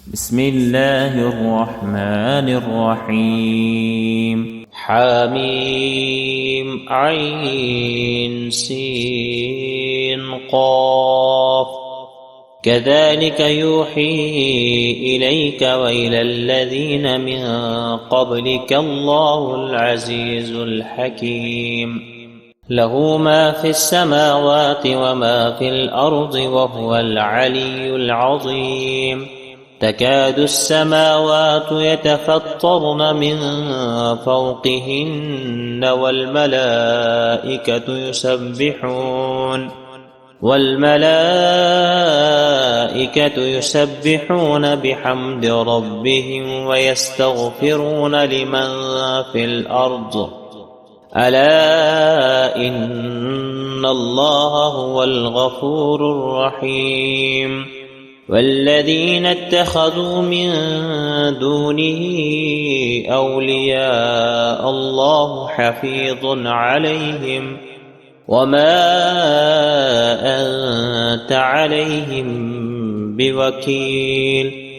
بسم الله الرحمن الرحيم. حميم عين سين قاف. كذلك يوحي إليك وإلى الذين من قبلك الله العزيز الحكيم. له ما في السماوات وما في الأرض وهو العلي العظيم. تكاد السماوات يتفطرن من فوقهن والملائكة يسبحون بحمد ربهم ويستغفرون لمن في الأرض ألا إن الله هو الغفور الرحيم. والذين اتخذوا من دونه أولياء الله حفيظ عليهم وما أنت عليهم بوكيل.